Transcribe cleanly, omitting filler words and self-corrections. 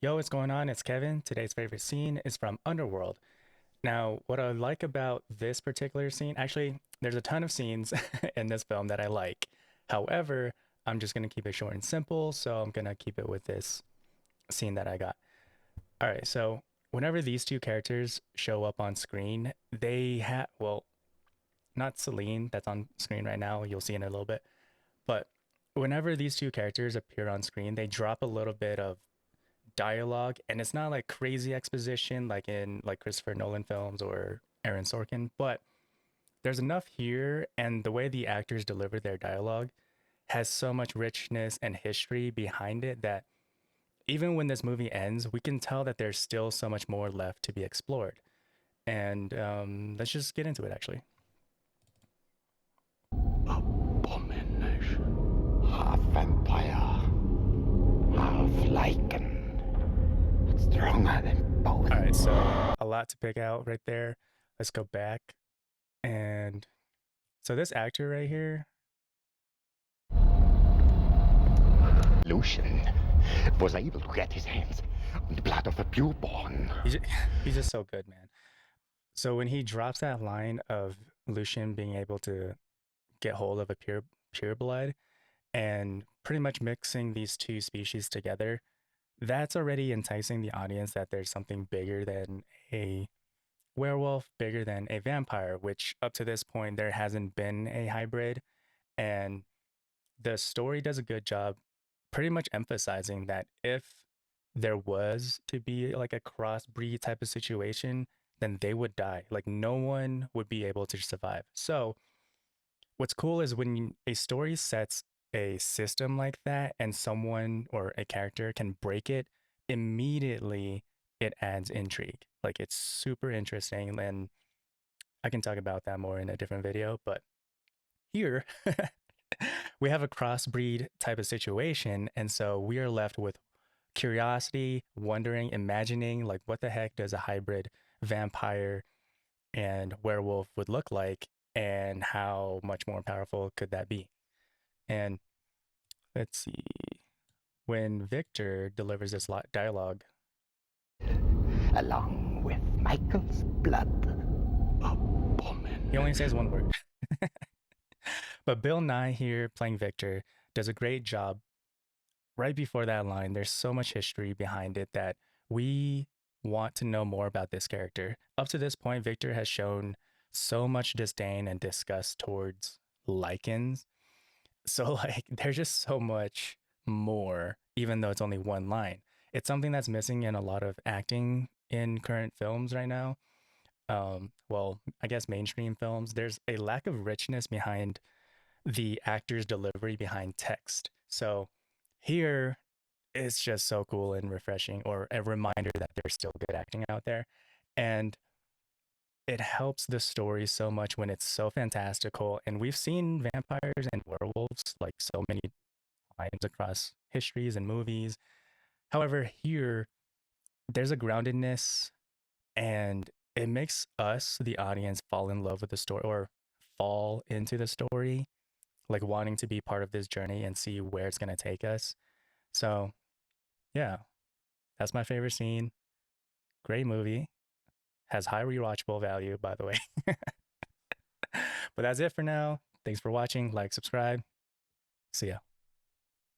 Yo, what's going on? It's Kevin. Today's favorite scene is from Underworld. Now, what I like about this particular scene, actually, there's a ton of scenes in this film that I like. However, I'm just going to keep it short and simple, so I'm going to keep it with this scene that I got. All right, so whenever these two characters show up on screen, they have, well, not Celine, that's on screen right now. You'll see in a little bit. But whenever these two characters appear on screen, they drop a little bit of dialogue, and it's not like crazy exposition like in like Christopher Nolan films or Aaron Sorkin, but there's enough here, and the way the actors deliver their dialogue has so much richness and history behind it that even when this movie ends, we can tell that there's still so much more left to be explored. And let's just get into it, actually. Abomination. Half vampire, half lichen. Stronger than both. All right, so a lot to pick out right there. Let's go back. And so this actor right here, Lucian was able to get his hands on the blood of a newborn. he's just, he's just so good, man. So when he drops that line of Lucian being able to get hold of a pure blood and pretty much mixing these two species together, that's already enticing the audience that there's something bigger than a werewolf, bigger than a vampire, which up to this point there hasn't been a hybrid. And the story does a good job pretty much emphasizing that if there was to be like a crossbreed type of situation, then they would die. Like no one would be able to survive. So what's cool is when a story sets a system like that and someone or a character can break it, immediately it adds intrigue. Like it's super interesting. And I can talk about that more in a different video. But here, we have a crossbreed type of situation. And so we are left with curiosity, wondering, imagining like what the heck does a hybrid vampire and werewolf would look like, and how much more powerful could that be? And let's see, when Victor delivers this dialogue, Along with Michael's blood. he only says Abomination. one word. But Bill Nye here playing Victor does a great job. Right before that line, there's so much history behind it that we want to know more about this character. Up to this point, Victor has shown so much disdain and disgust towards lichens. So, like, there's just so much more, even though it's only one line. It's something that's missing in a lot of acting in current films right now. Well, I guess mainstream films, there's a lack of richness behind the actor's delivery behind text. So here, it's just so cool and refreshing, or a reminder that there's still good acting out there. And it helps the story so much when it's so fantastical. And we've seen vampires and werewolves like so many times across histories and movies. However, here, there's a groundedness, and it makes us, the audience, fall in love with the story or fall into the story, like wanting to be part of this journey and see where it's going to take us. So, yeah, that's my favorite scene. Great movie. Has high rewatchable value, by the way. But that's it for now. Thanks for watching. Like, subscribe. See ya.